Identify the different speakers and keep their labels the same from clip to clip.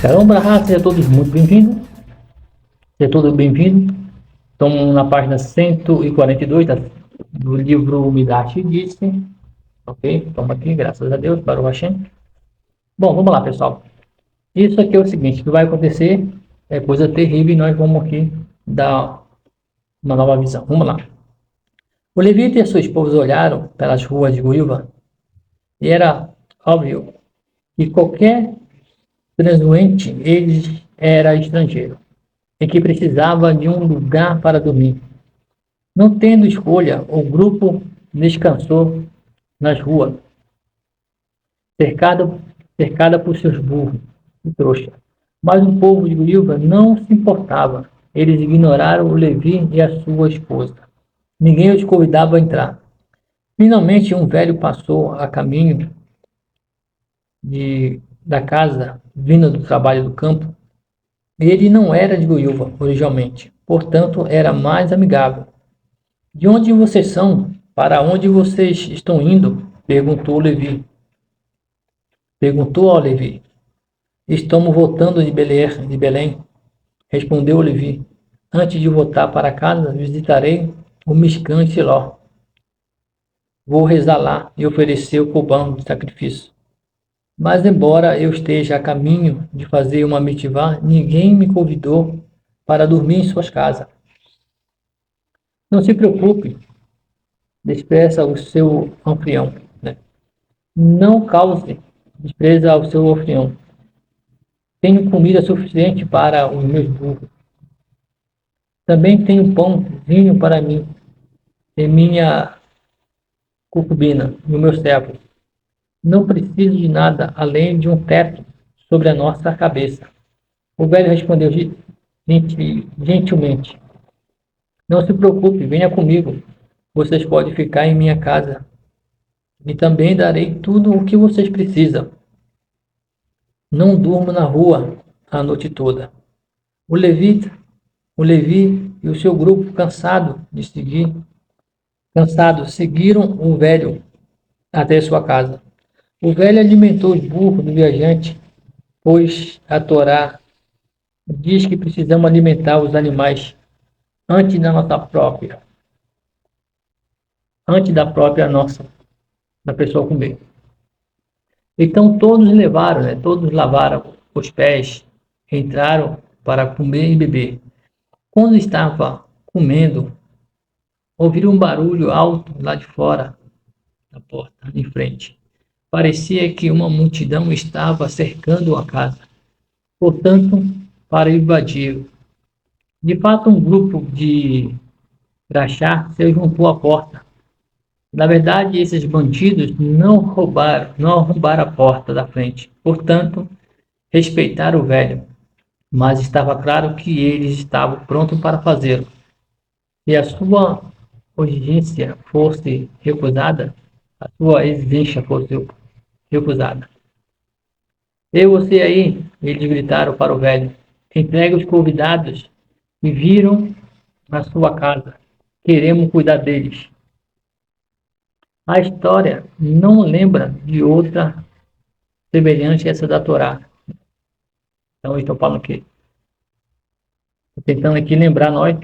Speaker 1: Shalom Brahá, sejam todos muito bem-vindos. Seja todos bem-vindos. Estamos na página 142 do livro Midrash disse. Ok? Estamos aqui, graças a Deus, para o Hashem. Bom, vamos lá, pessoal. Isso aqui é o seguinte, que vai acontecer é coisa terrível e nós vamos aqui dar uma nova visão. Vamos lá. O levita e a sua esposa olharam pelas ruas de Goiva e era óbvio que qualquer transuente ele era estrangeiro e que precisava de um lugar para dormir. Não tendo escolha, o grupo descansou nas ruas, cercada por seus burros e trouxa. Mas o povo de Goiva não se importava. Eles ignoraram o Levi e a sua esposa. Ninguém os convidava a entrar. Finalmente, um velho passou a caminho da casa, vindo do trabalho do campo. Ele não era de Goiva originalmente, portanto, era mais amigável. De onde vocês são? Para onde vocês estão indo? Perguntou ao Levi. Estamos voltando de Belém, respondeu Levi. Antes de voltar para casa, visitarei o Mishkan e Siló. Vou rezar lá e oferecer o corbão de sacrifício. Mas embora eu esteja a caminho de fazer uma mitivá, ninguém me convidou para dormir em suas casas. Não se preocupe, despreza o seu anfitrião, né? Não cause despreza ao seu anfitrião. Tenho comida suficiente para os meus burros. Também tenho pão, vinho para mim, e minha concubina, e o meu servo. Não preciso de nada além de um teto sobre a nossa cabeça. O velho respondeu gentilmente. Não se preocupe, venha comigo. Vocês podem ficar em minha casa. E também darei tudo o que vocês precisam. Não durmo na rua a noite toda. O Levi e o seu grupo, cansados, seguiram o velho até sua casa. O velho alimentou os burros do viajante, pois a Torá diz que precisamos alimentar os animais antes da própria nossa, da pessoa comer. Então todos levaram, todos lavaram os pés, entraram para comer e beber. Quando estava comendo, ouviram um barulho alto lá de fora da porta, em frente. Parecia que uma multidão estava cercando a casa, portanto, para invadir. De fato, um grupo de crachá se juntou à porta. Na verdade, esses bandidos não arrombaram a porta da frente, portanto, respeitaram o velho, mas estava claro que eles estavam prontos para fazê-lo. Se a sua exigência fosse recusada, E você aí, eles gritaram para o velho, entregue os convidados que viram na sua casa. Queremos cuidar deles. A história não lembra de outra semelhante a essa da Torá. Então, estou falando aqui. Estou tentando aqui lembrar, nós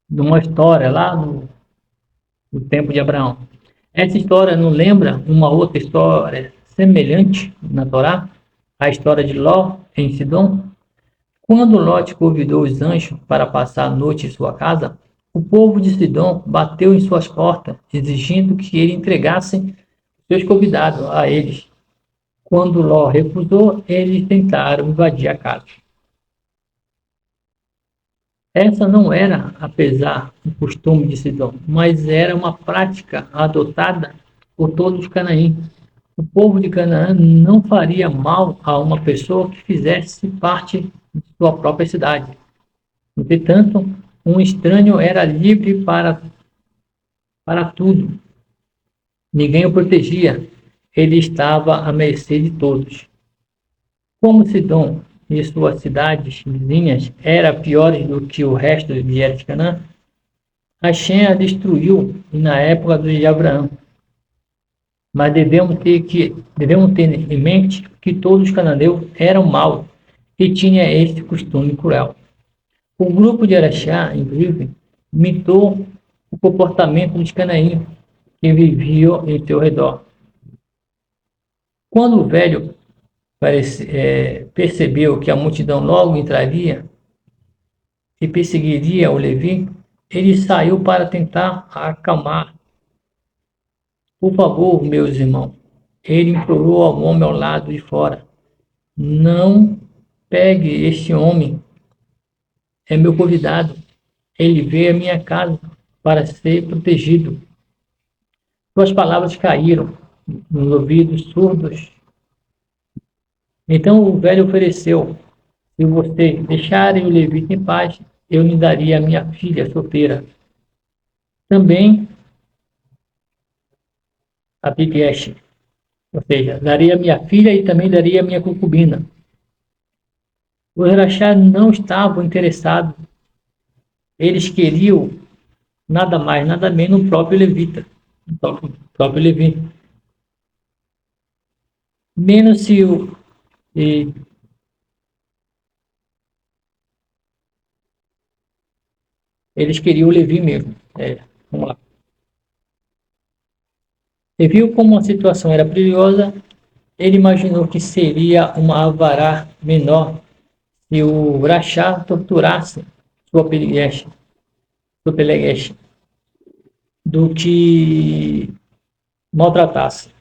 Speaker 1: de uma história lá no tempo de Abraão. Essa história não lembra uma outra história semelhante na Torá? A história de Ló em Sidom? Quando Ló convidou os anjos para passar a noite em sua casa, o povo de Sidom bateu em suas portas, exigindo que ele entregasse seus convidados a eles. Quando Ló recusou, eles tentaram invadir a casa. Essa não era, apesar do costume de Sidom, mas era uma prática adotada por todos os canaíns. O povo de Canaã não faria mal a uma pessoa que fizesse parte de sua própria cidade. Entretanto, um estranho era livre para tudo. Ninguém o protegia. Ele estava à mercê de todos. Como Sidom e suas cidades vizinhas eram piores do que o resto de Eretz de Canaã, Hashem a destruiu na época de Abraão. Mas devemos ter em mente que todos os cananeus eram maus e tinha este costume cruel. O grupo de Araxá, inclusive, imitou o comportamento dos canaíns que viviam em seu redor. Quando o velho percebeu que a multidão logo entraria e perseguiria o Levi, ele saiu para tentar acalmar. Por favor, meus irmãos, ele implorou ao homem ao lado de fora, não pegue este homem, é meu convidado. Ele veio à minha casa para ser protegido. Suas palavras caíram nos ouvidos surdos. Então o velho ofereceu: se você deixarem o levita em paz, eu lhe daria a minha filha solteira. Também a Piqueche, ou seja, daria a minha filha e também daria a minha concubina. Os Rachá não estavam interessados. Eles queriam nada mais, nada menos o próprio levita, o próprio Levi. Menos se o e eles queriam o Levi mesmo. Vamos lá. E viu como a situação era perigosa, ele imaginou que seria uma alvará menor se o Rachá torturasse sua Pelegueche, do que maltratasse.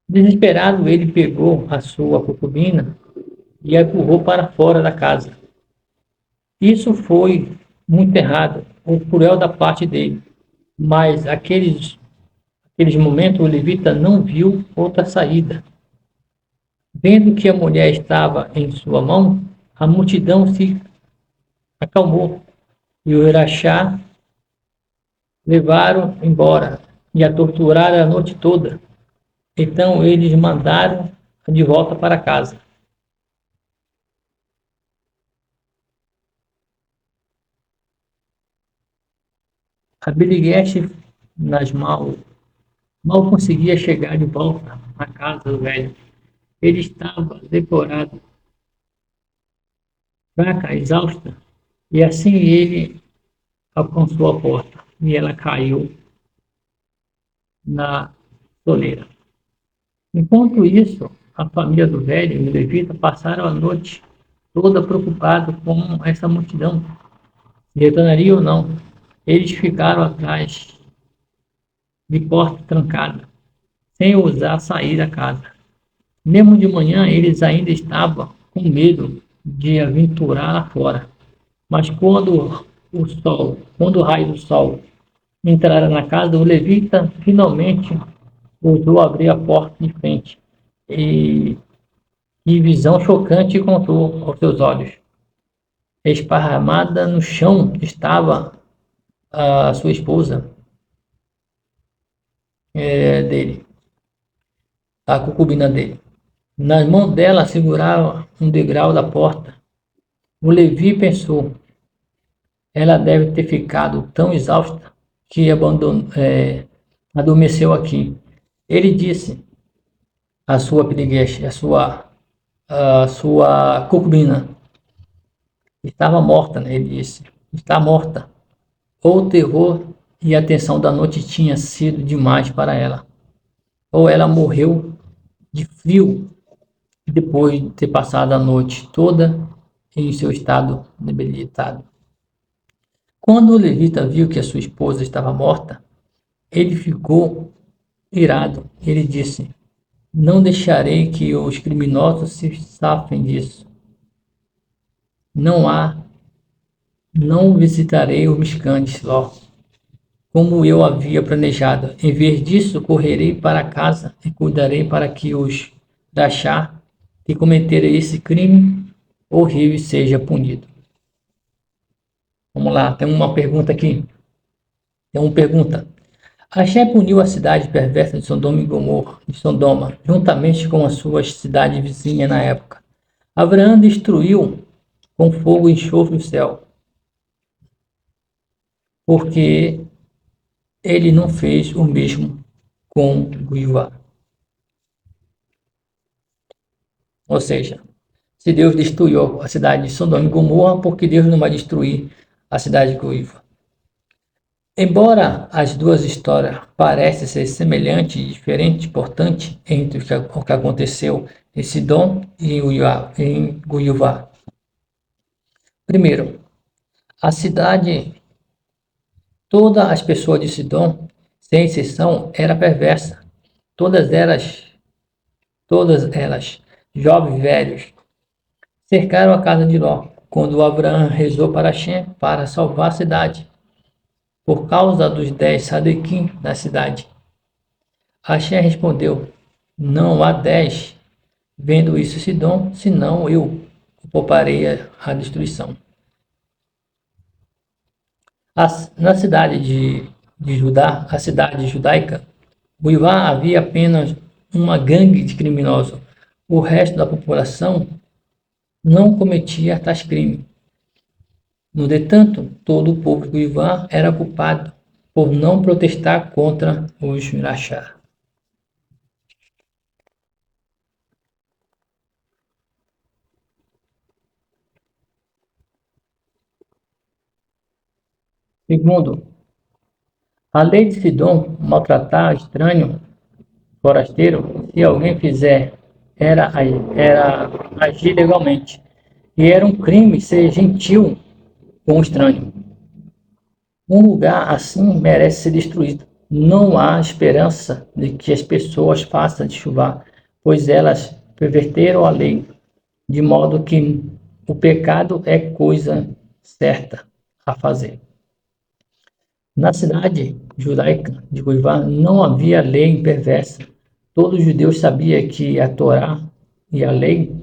Speaker 1: Desesperado, ele pegou a sua concubina e a empurrou para fora da casa. Isso foi muito errado, ou cruel da parte dele, mas aqueles momentos o levita não viu outra saída. Vendo que a mulher estava em sua mão, a multidão se acalmou e o Irachá levaram embora e a torturaram a noite toda. Então eles mandaram de volta para casa. A Biliguete, nas mal conseguia chegar de volta à casa do velho. Ele estava devorado, fraca, exausta, e assim ele alcançou a porta e ela caiu na soleira. Enquanto isso, a família do velho e o levita passaram a noite toda preocupados com essa multidão, se retornaria ou não. Eles ficaram atrás de porta trancada, sem ousar sair da casa. Mesmo de manhã, eles ainda estavam com medo de aventurar lá fora. Mas quando o raio do sol entrara na casa, o levita finalmente ousou abrir a porta de frente. E que visão chocante contou aos seus olhos. Esparramada no chão estava a sua esposa dele, a concubina dele. Nas mãos dela segurava um degrau da porta. O Levi pensou, ela deve ter ficado tão exausta que adormeceu aqui. Ele disse à sua piriguete, a sua concubina, estava morta, né? Ele disse, está morta. Ou o terror e a tensão da noite tinha sido demais para ela, ou ela morreu de frio depois de ter passado a noite toda em seu estado debilitado. Quando o levita viu que a sua esposa estava morta, ele ficou irado. Ele disse: não deixarei que os criminosos se safem disso. Não visitarei os Miscantes, Ló, como eu havia planejado. Em vez disso, correrei para casa e cuidarei para que os Rachá que cometeram esse crime horrível seja punido. Vamos lá, tem uma pergunta aqui. Tem uma pergunta. Axé puniu a cidade perversa de Sodoma e Gomorra, de Sodoma, juntamente com as suas cidades vizinhas na época. Abraão destruiu com fogo e enxofre o céu, porque ele não fez o mesmo com Guiuá. Ou seja, se Deus destruiu a cidade de Sodoma e Gomorra, porque Deus não vai destruir a cidade de Goiva. Embora as duas histórias parecem ser semelhantes e diferentes, importante entre o que aconteceu em Sidom e em Goiuvá. Primeiro, a cidade, todas as pessoas de Sidom, sem exceção, era perversa. Todas elas, jovens velhos, cercaram a casa de Ló, quando Abraão rezou para Shem para salvar a cidade, por causa dos 10 sadequim da cidade. Shem respondeu: não há 10. Vendo isso, Sidom, senão eu pouparei a destruição. Na cidade de Judá, a cidade judaica, Goiuvá havia apenas uma gangue de criminosos. O resto da população não cometia tais crimes. No entanto, todo o povo de Goiuvá era culpado por não protestar contra os Mirachá. Segundo, a lei de Sidom, maltratar estranho, forasteiro, se alguém fizer, era agir legalmente. E era um crime ser gentil com o estranho. Um lugar assim merece ser destruído. Não há esperança de que as pessoas façam de chuva, pois elas perverteram a lei, de modo que o pecado é coisa certa a fazer. Na cidade judaica de Goiuvá não havia lei perversa. Todos os judeus sabiam que a Torá e a lei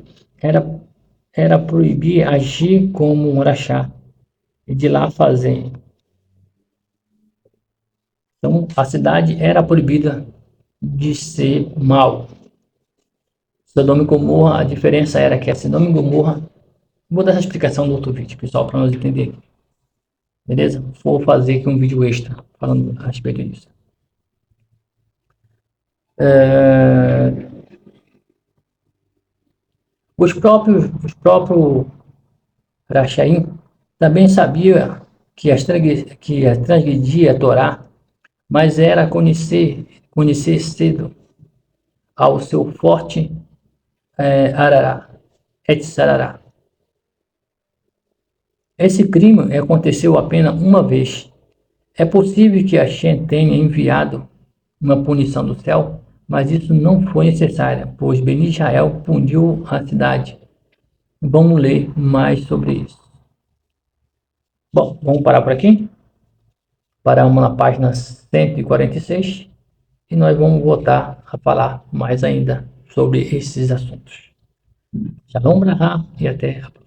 Speaker 1: era proibir agir como um rachá e de lá fazer. Então, a cidade era proibida de ser mal. Sodoma e Gomorra, a diferença era que a Sodoma e Gomorra... Vou dar essa explicação no outro vídeo, pessoal, para nós entender. Beleza? Vou fazer aqui um vídeo extra falando a respeito disso. Os próprios Rachaim também sabiam que transgredia a Torá, mas era conhecer cedo ao seu forte Arará, Etzarará. Esse crime aconteceu apenas uma vez. É possível que Hashem tenha enviado uma punição do céu, mas isso não foi necessário, pois Ben Israel puniu a cidade. Vamos ler mais sobre isso. Bom, vamos parar por aqui. Paramos na página 146 e nós vamos voltar a falar mais ainda sobre esses assuntos. Shalom Brahá e até a próxima.